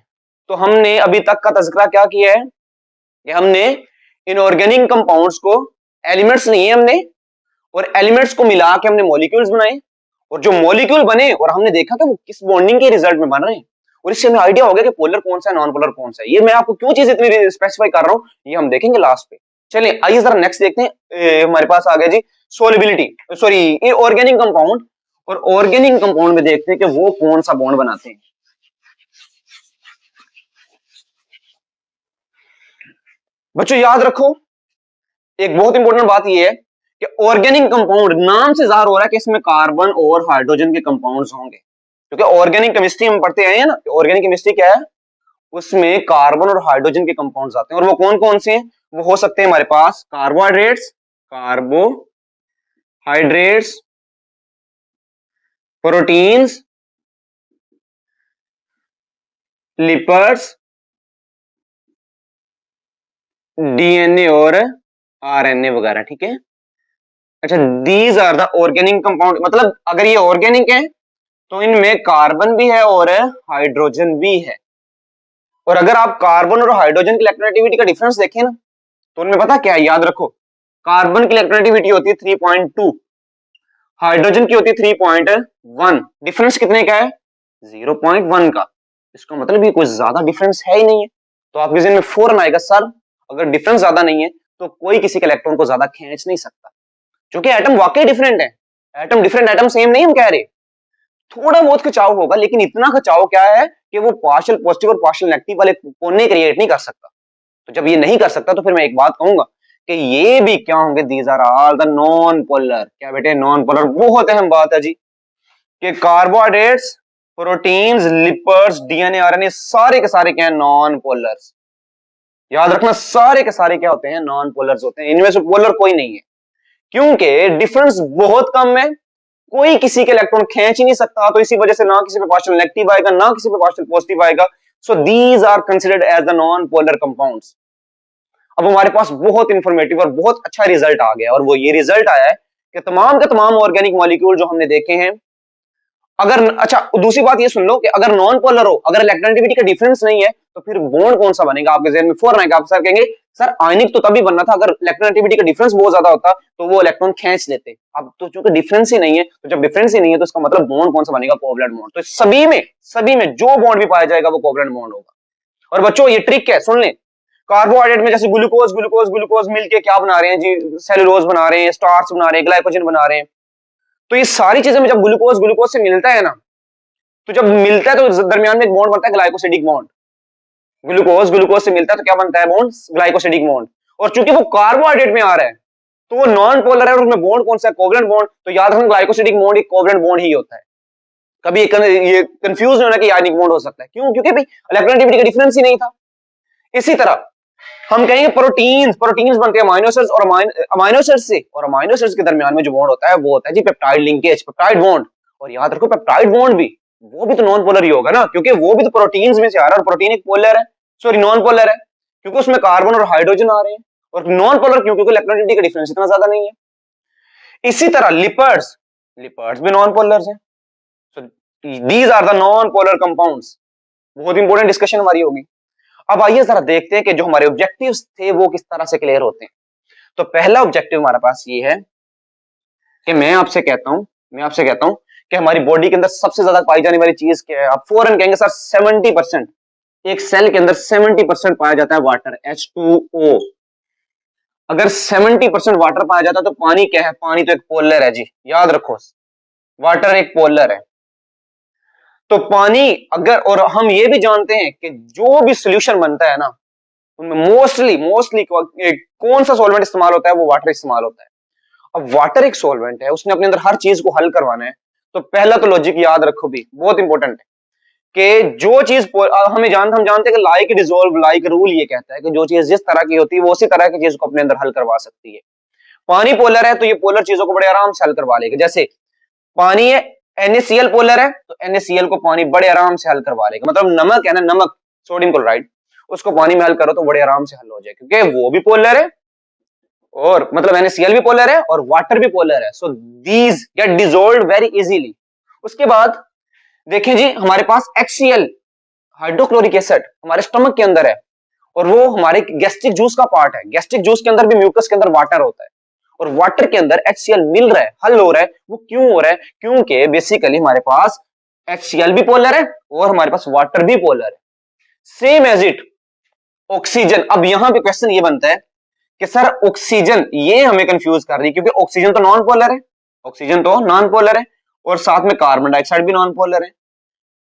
तो हमने अभी तक का तज़किरा क्या किया है कि हमने इनऑर्गेनिक कंपाउंड्स को, एलिमेंट्स नहीं है हमने, और एलिमेंट्स को मिला के हमने मॉलिक्यूल्स बनाए, और जो मॉलिक्यूल बने और हमने देखा कि वो किस बॉन्डिंग के रिजल्ट में बन रहे हैं, और इससे हमें आइडिया हो गया कि पोलर कौन सा है, नॉन पोलर कौन सा है। ये मैं आपको क्यों चीज इतनी स्पेसिफाई कर रहा हूँ, ये हम देखेंगे लास्ट पे। चलिए आइए जरा नेक्स्ट देखते हैं, हमारे पास आ गया जी सोलिबिलिटी, सॉरी ये ऑर्गेनिक कंपाउंड, और ऑर्गेनिक कंपाउंड में देखते हैं कि वो कौन सा बॉन्ड बनाते हैं। बच्चों याद रखो, एक बहुत इंपॉर्टेंट बात यह है कि ऑर्गेनिक कंपाउंड नाम से जाहिर हो रहा है कि इसमें कार्बन और हाइड्रोजन के कंपाउंड्स होंगे, क्योंकि ऑर्गेनिक केमिस्ट्री हम पढ़ते आए हैं ना, ऑर्गेनिक केमिस्ट्री क्या है, उसमें कार्बन और हाइड्रोजन के कंपाउंड्स आते हैं, और वो कौन कौन से हैं, वो हो सकते हैं हमारे पास कार्बोहाइड्रेट्स, प्रोटीन्स, लिपिड्स, डीएनए और आरएनए वगैरह, ठीक है। अच्छा, these are the organic compound, मतलब अगर ये ऑर्गेनिक है तो इनमें कार्बन भी है और हाइड्रोजन भी है, और अगर आप कार्बन और हाइड्रोजन की इलेक्ट्रोनेगेटिविटी का डिफरेंस देखें ना, तो उनमें पता क्या है, याद रखो कार्बन की इलेक्ट्रोनेगेटिविटी होती है 3.2, हाइड्रोजन की होती है 3.1, डिफरेंस कितने का है 0.1 का, इसका मतलब ये कोई ज्यादा डिफरेंस है ही नहीं है। तो आपके जहन में फौरन आएगा सर अगर डिफरेंस ज्यादा नहीं है तो कोई किसी के इलेक्ट्रॉन को ज्यादा खींच नहीं सकता, क्योंकि एटम वाकई डिफरेंट है, एटम डिफरेंट, एटम सेम नहीं हम कह रहे, थोड़ा बहुत खिंचाव होगा, लेकिन इतना खिंचाव क्या है कि वो पार्शियल पॉजिटिव और पार्शियल नेगेटिव वाले कोने क्रिएट नहीं कर सकता। तो जब ये नहीं कर सकता तो फिर मैं एक बात कहूंगा कि ये भी क्या होंगे, these are all the non polar. क्या बेटे, नॉन पोलर। बहुत अहम बात है जी कि carbohydrates, proteins, lipids, DNA, RNA सारे के सारे क्या है, नॉन पोलर्स। याद रखना सारे के सारे क्या होते हैं, नॉन पोलर्स होते हैं, इनमें से पोलर कोई नहीं है, क्योंकि डिफरेंस बहुत कम है, कोई किसी के इलेक्ट्रॉन खींच ही नहीं सकता, तो इसी वजह से ना किसी पे पार्शियल नेगेटिव आएगा ना किसी पे पार्शियल पॉजिटिव आएगा। So these are considered as the non polar compounds. अब हमारे पास बहुत इंफॉर्मेटिव और बहुत अच्छा रिजल्ट आ गया, और वो ये रिजल्ट आया है कि तमाम के तमाम ऑर्गेनिक मॉलिक्यूल जो हमने देखे हैं, अगर, अच्छा दूसरी बात ये सुन लो कि अगर नॉन पोलर हो, अगर इलेक्ट्रोनेगेटिविटी का डिफरेंस नहीं है, तो फिर बॉन्ड कौन सा बनेगा, आपके जहन में फौरन आएगा, आप सर कहेंगे सर आयनिक तो तभी बनना था अगर इलेक्ट्रोनेगेटिविटी का डिफरेंस बहुत ज्यादा होता तो वो इलेक्ट्रॉन खींच लेते। अब तो चूंकि डिफरेंस ही नहीं है, तो जब डिफरेंस ही नहीं है तो इसका मतलब बॉन्ड कौन सा बनेगा, कोवलेंट बॉन्ड। तो सभी में जो बॉन्ड भी पाया जाएगा वो कोवलेंट बॉन्ड होगा। और बच्चों ये ट्रिक है, सुन लें, कार्बोहाइड्रेट में जैसे ग्लूकोज ग्लूकोज ग्लूकोज मिलके क्या बना रहे हैं जी, सेलुलोज बना रहे हैं, स्टार्च बना रहे हैं, ग्लाइकोजन बना रहे हैं। तो ये सारी चीजें में जब ग्लूकोज ग्लूकोज से मिलता है ना, तो जब मिलता है तो दरमियान में एक बॉन्ड बनता है ग्लाइकोसिडिक बॉन्ड। ग्लूकोज ग्लूकोज से मिलता है तो क्या बनता है बॉन्ड, ग्लाइकोसिडिक बॉन्ड। और चूंकि वो कार्बोहाइड्रेट में आ रहा है तो वो नॉन पोलर है और उसमें बॉन्ड कौन सा है, कोवलेंट बॉन्ड। तो याद रखना ग्लाइकोसिडिक बॉन्ड एक कोवलेंट बॉन्ड ही होता है। कभी ये कंफ्यूज नहीं होना कि आयनिक बॉन्ड हो सकता है, क्यों, क्योंकि भाई इलेक्ट्रोनेगेटिविटी का डिफरेंस ही नहीं था। इसी तरह हम कहेंगे प्रोटीन्स, प्रोटीन्स बनते हैं अमाइनो एसिड्स और अमाइनो एसिड्स से, और अमाइनो एसिड्स के दरमियान में जो बॉन्ड होता है वो होता है जी पेप्टाइड लिंकेज, पेप्टाइड बॉन्ड। और याद रखो पेप्टाइड बॉन्ड भी, वो भी तो नॉन पोलर ही होगा ना, क्योंकि वो भी तो प्रोटीन्स में से आ रहा है और प्रोटीन एक पोलर है, सॉरी नॉन पोलर है, क्योंकि उसमें कार्बन और हाइड्रोजन आ रहे हैं। और नॉन पोलर क्यों, क्योंकि इलेक्ट्रोनेगेटिविटी का डिफरेंस इतना ज्यादा नहीं है। इसी तरह लिपर्ड्स, लिपर्ड्स भी नॉन पोलर्स हैं। So these are the non polar compounds. बहुत इंपॉर्टेंट डिस्कशन हमारी होगी। अब आइए जरा देखते हैं कि जो हमारे ऑब्जेक्टिव्स थे वो किस तरह से क्लियर होते हैं। तो पहला ऑब्जेक्टिव हमारे पास ये है कि मैं आपसे कहता हूं कि हमारी बॉडी के अंदर सबसे ज्यादा पाई जाने वाली चीज क्या है। आप फौरन कहेंगे सर 70%, एक सेल के अंदर 70% पाया जाता है वाटर, H2O। अगर 70% वाटर पाया जाता है तो पानी क्या है, पानी तो एक पोलर है जी, याद रखो, वाटर एक पोलर है। तो पानी अगर, और हम ये भी जानते हैं कि जो भी सोल्यूशन बनता है ना उनमें मोस्टली मोस्टली कौन सा सॉल्वेंट इस्तेमाल होता है, वो वाटर इस्तेमाल होता है। अब वाटर एक सॉल्वेंट है, उसने अपने अंदर हर चीज को हल करवाना है। तो पहला तो लॉजिक याद रखो भी, बहुत इंपॉर्टेंट है कि जो चीज हम जानते हैं कि लाइक डिसॉल्व लाइक रूल ये कहता है कि जो चीज जिस तरह की होती है वो उसी तरह की चीज को अपने अंदर हल करवा सकती है। पानी पोलर है तो ये पोलर चीजों को बड़े आराम से हल करवा लेगा। जैसे पानी है, NaCl पोलर है तो NaCl को पानी बड़े आराम से हल करवा लेगा। मतलब नमक है ना, नमक सोडियम क्लोराइड, उसको पानी में हल करो तो बड़े आराम से हल हो जाए, क्योंकि वो भी पोलर है और मतलब NaCl भी पोलर है और वाटर भी पोलर है। So these get dissolved very easily. उसके बाद देखें जी, हमारे पास HCl हाइड्रोक्लोरिक एसिड हमारे स्टमक के अंदर है और वो हमारे गैस्ट्रिक जूस का पार्ट है। गैस्ट्रिक जूस के अंदर भी म्यूकस के अंदर वाटर होता है और वाटर के अंदर HCl मिल रहा है, हल हो रहा है। वो क्यों हो रहा है, क्योंकि बेसिकली हमारे पास HCl भी पोलर है और हमारे पास वाटर भी पोलर है। Same as it oxygen. अब यहां पे क्वेश्चन ये बनता है कि सर ऑक्सीजन ये हमें कंफ्यूज कर रही है, क्योंकि ऑक्सीजन तो नॉन पोलर है, ऑक्सीजन तो नॉन पोलर है और साथ में कार्बन डाइऑक्साइड भी नॉन पोलर है।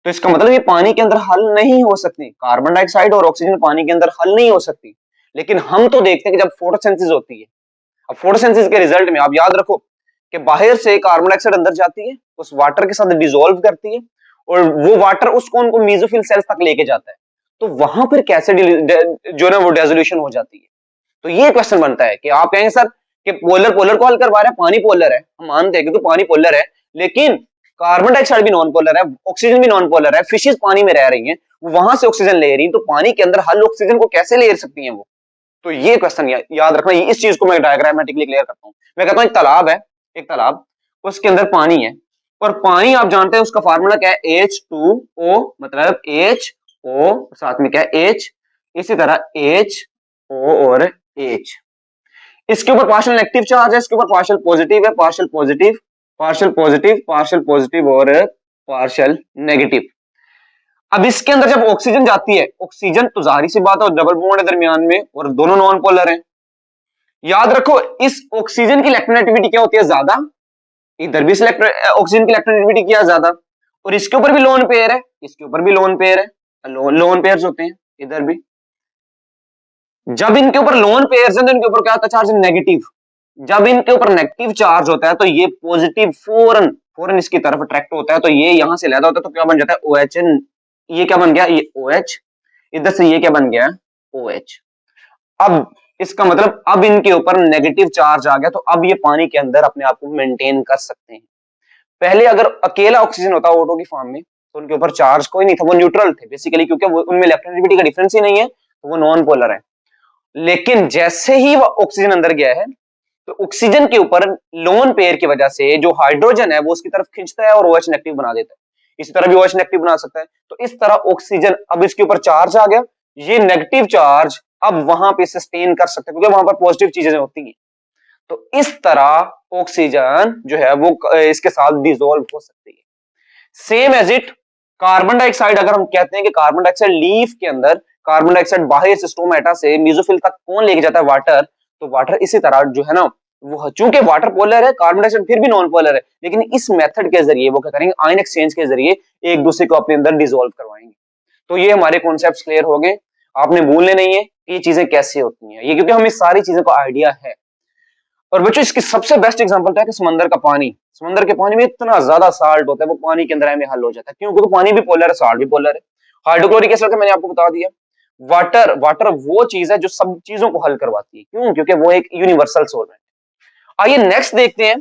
तो इसका मतलब ये पानी के अंदर हल नहीं हो सकती, कार्बन डाइऑक्साइड और ऑक्सीजन पानी के अंदर हल नहीं हो सकती। लेकिन हम तो देखते हैं कि जब फोटोसिंथेसिस होती है, अब फोटोसिंथेसिस के रिजल्ट में आप याद रखो कि बाहर से कार्बन डाइऑक्साइड अंदर जाती है, उस वाटर के साथ डिसॉल्व करती है और वो वाटर उसको उनको मेसोफिल सेल्स तक लेके जाता है। तो वहां पर कैसे जो ना वो डेसोल्यूशन हो जाती है। तो ये क्वेश्चन बनता है कि आप कहेंगे सर कि पोलर पोलर को हल करवा रहा है, पानी पोलर है, हम मानते हैं क्योंकि पानी पोलर है, लेकिन कार्बन डाइऑक्साइड भी नॉन पोलर है, ऑक्सीजन भी नॉन पोलर है, फिशेस पानी में रह रही हैं, वो वहां से ऑक्सीजन ले रही हैं, तो पानी के अंदर हल ऑक्सीजन को कैसे ले सकती हैं वो। तो ये क्वेश्चन याद रखना, इस चीज को मैं डायग्रामेटिकली क्लियर करता हूं। मैं कहता हूं एक तालाब है, एक तालाब, उसके अंदर पानी है और पानी आप जानते हैं उसका फार्मूला क्या है, H2O, मतलब HO साथ में क्या है H, इसी तरह HO और H। इसके ऊपर पार्शियल नेगेटिव चार्ज है, इसके ऊपर पार्शियल पॉजिटिव है, partial positive, partial positive, partial positive और पार्शियल नेगेटिव। अब इसके अंदर जब ऑक्सीजन जाती है, ऑक्सीजन तो जाहिर सी बात है डबल बॉन्ड है दरमियान में और दोनों नॉन पोलर हैं। याद रखो इस ऑक्सीजन की इलेक्ट्रोनेगेटिविटी क्या होती है, ज्यादा, इधर भी ऑक्सीजन की इलेक्ट्रोनेगेटिविटी क्या ज्यादा, और इसके ऊपर भी लोन पेयर है, इसके ऊपर भी लोन पेयर है, लोन पेयर्स होते हैं इधर भी। जब इनके ऊपर लोन पेयर्स हैं तो इनके ऊपर क्या होता है, चार्ज नेगेटिव। जब इनके ऊपर नेगेटिव चार्ज होता है तो ये पॉजिटिव फौरन फौरन इसकी तरफ अट्रैक्ट होता है, तो ये यहां से लैदा होता है तो क्या बन जाता है OH। ये क्या बन गया, ये OH, इधर से ये क्या बन गया OH। अब इसका मतलब अब इनके ऊपर नेगेटिव चार्ज आ गया तो अब ये पानी के अंदर अपने आप को मेंटेन कर सकते हैं। पहले अगर अकेला ऑक्सीजन होता O2 की फॉर्म में तो उनके ऊपर चार्ज कोई नहीं था, वो न्यूट्रल थे बेसिकली, क्योंकि उनमें इलेक्ट्रोनेगेटिविटी का डिफरेंस ही नहीं है, तो वो नॉन पोलर है। लेकिन जैसे ही वो ऑक्सीजन अंदर गया है तो ऑक्सीजन के ऊपर लोन पेयर की वजह से जो हाइड्रोजन है वो उसकी तरफ खींचता है और OH नेगेटिव बना देता है, इसी तरह भी OH नेगेटिव बना सकता है। तो इस तरह ऑक्सीजन, अब इसके ऊपर चार्ज आ गया, ये नेगेटिव चार्ज अब वहां पे सस्टेन कर सकते हैं क्योंकि वहां पर पॉजिटिव चीजें होती हैं। तो इस तरह ऑक्सीजन जो है वो इसके साथ डिसॉल्व हो सकती है। Same as it carbon dioxide, अगर हम कहते हैं कि कार्बन डाइऑक्साइड लीफ के अंदर कार्बन डाइऑक्साइड बाहर स्टोमेटा से मेसोफिल तक कौन लेके जाता है? वाटर। तो वाटर इसी तरह जो है ना, वो चूंकि वाटर पोलर है, कार्बन डाइऑक्साइड फिर भी नॉन पोलर है, लेकिन इस मेथड के जरिए वो क्या करेंगे, आयन एक्सचेंज के जरिए एक दूसरे को अपने अंदर डिसॉल्व करवाएंगे। तो ये हमारे कॉन्सेप्ट्स क्लियर हो गए। आपने भूलने नहीं है कि ये चीजें कैसे होती हैं, ये क्योंकि हमें सारी चीजों का आइडिया है। और बच्चों इसकी सबसे बेस्ट एग्जांपल क्या है कि समंदर का पानी। समंदर के पानी में इतना ज्यादा साल्ट होता है, वो पानी के अंदर में हल हो जाता है। क्यों? क्योंकि पानी भी पोलर है, साल्ट भी पोलर है। हाइड्रोक्लोरिक एसिड का मैंने आपको बता दिया। वाटर, वाटर वो चीज है जो सब चीजों को हल करवाती है। क्यों? क्योंकि वो एक यूनिवर्सल सॉल्वेंट। आइए नेक्स्ट देखते हैं।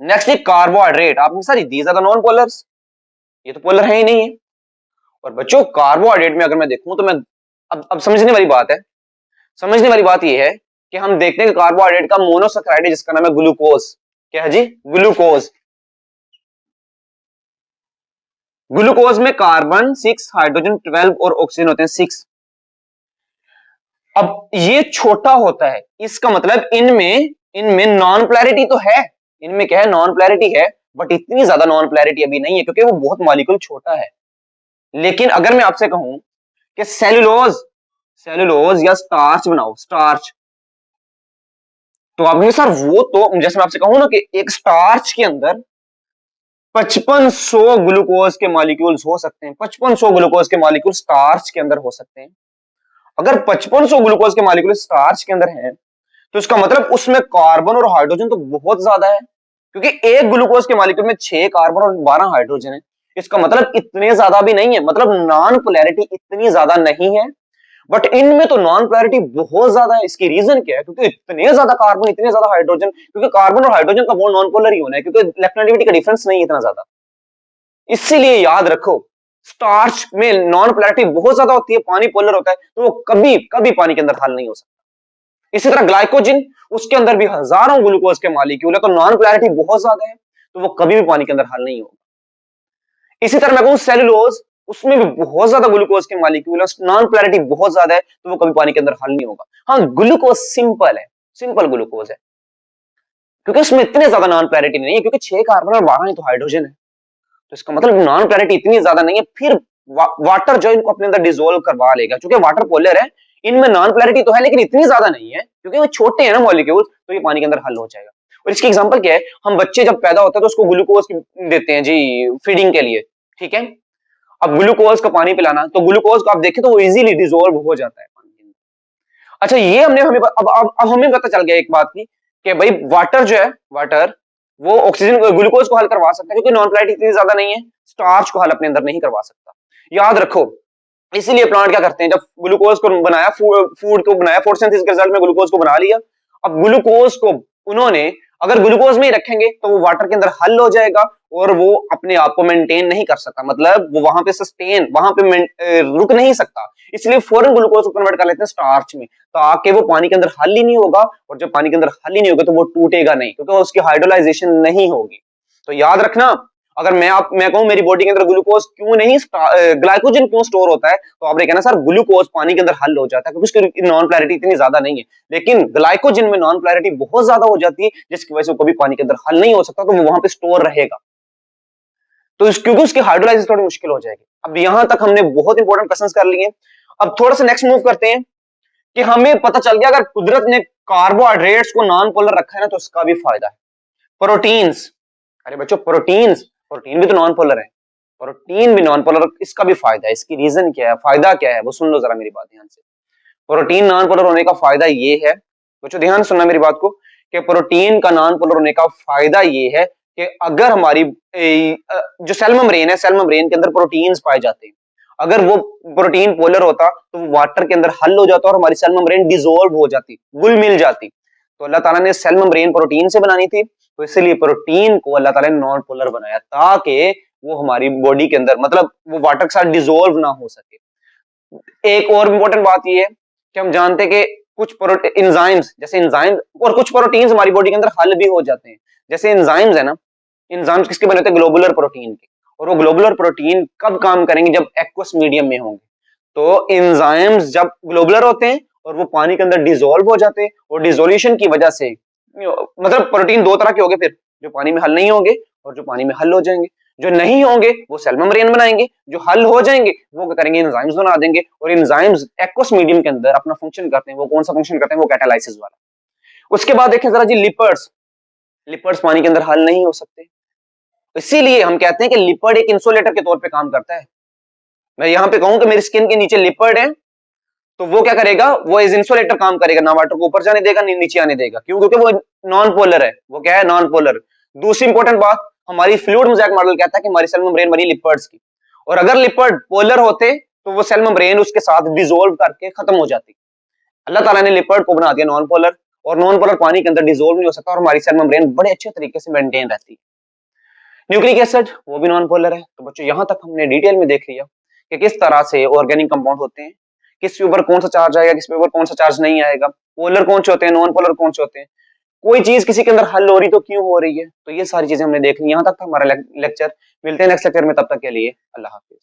नेक्स्ट है कार्बोहाइड्रेट। आपने sir these are the non polars, ये तो पोलर है ही नहीं है। और बच्चों कार्बोहाइड्रेट में अगर मैं देखूं तो मैं, अब समझने वाली बात है, समझने वाली बात यह है कि हम देखते हैं कि कार्बोहाइड्रेट का मोनोसैकेराइड है जिसका नाम है ग्लूकोज। क्या है जी? ग्लूकोज। ग्लूकोज में कार्बन 6, हाइड्रोजन 12 और ऑक्सीजन होते हैं 6। अब ये छोटा होता है, इसका मतलब इनमें इनमें नॉन पोलैरिटी तो है, इनमें क्या है, नॉन पोलैरिटी है, बट इतनी ज्यादा नॉन पोलैरिटी अभी नहीं है क्योंकि वो बहुत मॉलिक्यूल छोटा है। लेकिन अगर मैं आपसे कहूं कि सेलुलोज, सेलुलोज या स्टार्च बनाओ, स्टार्च, तो आपने सर वो तो, जैसे मैं आपसे कहूं ना कि एक स्टार्च के अंदर 5500 ग्लूकोज के मॉलिक्यूल्स हो सकते हैं, 5500 ग्लूकोज के मॉलिक्यूल स्टार्च के अंदर हो सकते हैं। अगर 5500 ग्लूकोज के मॉलिक्यूल स्टार्च के अंदर हैं, तो इसका मतलब उसमें कार्बन और हाइड्रोजन तो बहुत ज्यादा है, क्योंकि एक ग्लूकोज के मॉलिक्यूल में 6 कार्बन और 12 हाइड्रोजन है। इसका मतलब इतने ज्यादा भी नहीं है, मतलब नॉन पोलैरिटी इतनी ज्यादा नहीं है, बट इनमें तो नॉन पोलैरिटी बहुत ज्यादा है। इसकी रीजन क्या है? क्योंकि इतने ज्यादा कार्बन, इतने ज्यादा हाइड्रोजन, क्योंकि कार्बन और हाइड्रोजन का बॉन्ड नॉन पोलर ही होना है, क्योंकि इलेक्ट्रोनेगेटिविटी का डिफरेंस नहीं है इतना ज्यादा। इसीलिए याद रखो, स्टार्च में नॉन पोलैरिटी बहुत ज्यादा होती है, पानी पोलर होता है, तो वो कभी कभी पानी के अंदर हल नहीं हो सकता। इसी तरह ग्लाइकोजन, उसके अंदर भी हजारों ग्लूकोज के मॉलिक्यूल है, तो नॉन पोलैरिटी बहुत ज्यादा है, तो वो कभी भी पानी के अंदर हल नहीं होगा। इसी तरह मैं कहूं सेलुलोज, उसमें भी बहुत ज्यादा ग्लूकोज के मॉलिक्यूल है, नॉन पोलैरिटी बहुत ज्यादा है, तो वो कभी पानी के अंदर हल नहीं होगा। हाँ, ग्लूकोज सिंपल है, सिंपल ग्लूकोज है, क्योंकि उसमें इतने ज्यादा नॉन पोलैरिटी नहीं है, क्योंकि 6 कार्बन और 12 ही तो हाइड्रोजन है, तो इसका मतलब नॉन पोलैरिटी इतनी ज्यादा नहीं है। फिर वाटर जो इनको अपने अंदर डिसॉल्व करवा लेगा, क्योंकि वाटर पोलर है, इनमें नॉन पोलैरिटी तो है लेकिन इतनी ज्यादा नहीं है, क्योंकि वो छोटे हैं ना मॉलिक्यूल, तो ये पानी के अंदर हल हो जाएगा। और इसकी एग्जांपल क्या है, हम बच्चे जब पैदा होते हैं तो उसको ग्लूकोज देते हैं जी फीडिंग के लिए, ठीक है। अब ग्लूकोज का पानी पिलाना, तो ग्लूकोज को आप देखें तो वो इजीली डिसॉल्व हो जाता है पानी के अंदर। अच्छा, ये हमने हमें अब हमें पता चल गया एक बात की कि भाई वाटर जो है, वाटर वो ऑक्सीजन ग्लूकोज को हल करवा सकता है, क्योंकि नॉन पोलैरिटी इतनी ज्यादा नहीं है, स्टार्च को हल अपने अंदर नहीं करवा सकता। याद रखो, इसीलिए प्लांट क्या करते हैं, जब ग्लूकोज को बनाया, फूड को बनाया, फोटोसिंथेसिस के रिजल्ट में ग्लूकोज को बना लिया, अब ग्लूकोज को उन्होंने अगर ग्लूकोज में ही रखेंगे तो वो वाटर के अंदर हल हो जाएगा और वो अपने आप को मेंटेन नहीं कर सकता, मतलब वो वहां पे सस्टेन, वहां पे रुक नहीं सकता, इसलिए फौरन ग्लूकोज को कन्वर्ट कर लेते हैं स्टार्च में, ताकि वो पानी के अंदर हल ही नहीं होगा, और जब पानी के अंदर हल ही नहीं होगा तो वो टूटेगा नहीं, क्योंकि उसकी हाइड्रोलाइजेशन नहीं होगी। तो याद रखना, अगर मैं कहूं मेरी बॉडी के अंदर ग्लूकोज क्यों नहीं, ग्लाइकोजन क्यों स्टोर होता है, तो आपने कहना सर ग्लूकोज पानी के अंदर हल हो जाता है क्योंकि उसकी नॉन पोलैरिटी इतनी ज्यादा नहीं है, लेकिन ग्लाइकोजन में नॉन पोलैरिटी बहुत ज्यादा हो जाती है, जिसकी वजह से वो कभी पानी के अंदर हल नहीं हो सकता, तो वो वहां पे स्टोर रहेगा, तो क्योंकि उसकी हाइड्रोलाइजेशन थोड़ी मुश्किल हो जाएगी। अब यहां तक हमने बहुत इंपॉर्टेंट क्वेश्चंस कर लिए। अब थोड़ा सा नेक्स्ट मूव करते हैं कि हमें पता चल गया अगर कुदरत ने कार्बोहाइड्रेट्स को नॉन पोलर रखा है ना, तो उसका भी फायदा है। प्रोटीन्स, अरे बच्चों प्रोटीन्स, प्रोटीन भी तो नॉन पोलर है, प्रोटीन भी नॉन पोलर, इसका भी फायदा है। इसकी रीजन क्या है, फायदा क्या है, वो सुन लो जरा मेरी बात ध्यान से। प्रोटीन नॉन पोलर होने का फायदा ये है, बच्चों ध्यान सुनना मेरी बात को, कि प्रोटीन का नॉन पोलर होने का फायदा ये है कि अगर हमारी जो सेल मेम्ब्रेन है, सेल मेम्ब्रेन के अंदर प्रोटीन्स पाए जाते हैं, अगर वो प्रोटीन पोलर होता तो वो वाटर के अंदर हल हो जाता और हमारी सेल मेम्ब्रेन डिसॉल्व हो जाती, घुल मिल जाती। तो अल्लाह ताला ने सेल मेम्ब्रेन प्रोटीन से बनानी थी, तो इसलिए प्रोटीन को अल्लाह ताला ने नॉन पोलर बनाया, ताकि वो हमारी बॉडी के अंदर, मतलब वो वाटर के साथ डिसॉल्व ना हो सके। एक और इंपॉर्टेंट बात ये है कि हम जानते हैं कि कुछ एंजाइम्स, जैसे एंजाइम और कुछ प्रोटीन्स हमारी बॉडी के अंदर हल भी हो जाते हैं। जैसे एंजाइम्स है ना, एंजाइम्स किसके बने होते हैं, ग्लोबुलर प्रोटीन के, और वो ग्लोबुलर प्रोटीन कब काम करेंगे, जब एक्वस मीडियम में होंगे। तो एंजाइम्स जब ग्लोबुलर होते हैं और वो पानी के अंदर डिसॉल्व हो जाते हैं, और डिसोल्यूशन की वजह से, मतलब प्रोटीन दो तरह के होंगे फिर, जो पानी में हल नहीं होंगे और जो पानी में हल हो जाएंगे। जो नहीं होंगे वो सेल मेम्ब्रेन बनाएंगे, जो हल हो जाएंगे वो क्या करेंगे, एंजाइम्स बना देंगे, और एंजाइम्स एक्वस मीडियम के अंदर अपना फंक्शन करते हैं। वो कौन सा फंक्शन करते हैं, वो कैटालाइसिस वाला। उसके बाद देखें जरा जी लिपर्ड्स। लिपर्ड्स पानी के अंदर हल नहीं हो सकते, इसीलिए हम कहते हैं कि लिपर्ड एक इंसुलेटर के तौर पे काम करता है। मैं यहां पे कहूं कि मेरी स्किन के नीचे लिपर्ड है, तो वो क्या करेगा, वो एज इंसुलेटर काम करेगा, ना वाटर को ऊपर जाने देगा, नीचे आने देगा। क्यों? क्योंकि वो नॉन पोलर है। वो क्या है, नॉन पोलर। दूसरी इंपॉर्टेंट बात, हमारी फ्लूइड मोज़ेक मॉडल कहता है कि हमारी सेल मेम्ब्रेन बनी लिपर्ड्स की, और अगर लिपर्ड पोलर होते तो वो सेल मेम्ब्रेन उसके साथ डिसॉल्व करके खत्म हो जाती। अल्लाह ताला ने लिपर्ड को बना दिया नॉन पोलर, और नॉन पोलर पानी के अंदर डिसॉल्व नहीं हो सकता, और हमारी सेल मेम्ब्रेन बड़े अच्छे तरीके से मेंटेन रहती है। न्यूक्लिक एसिड वो भी नॉन पोलर है। तो बच्चों यहां तक हमने डिटेल में देख लिया कि किस तरह से ऑर्गेनिक कंपाउंड होते हैं, किस के ऊपर कौन सा चार्ज आएगा, किस पे ऊपर कौन सा चार्ज नहीं आएगा, पोलर कौन से होते हैं, नॉन पोलर कौन से होते हैं, कोई चीज किसी के अंदर हल हो रही तो क्यों हो रही है। तो ये सारी चीजें हमने देख ली। यहां तक था हमारा लेक्चर। मिलते हैं नेक्स्ट लेक्चर में, तब तक के लिए अल्लाह हाफिज।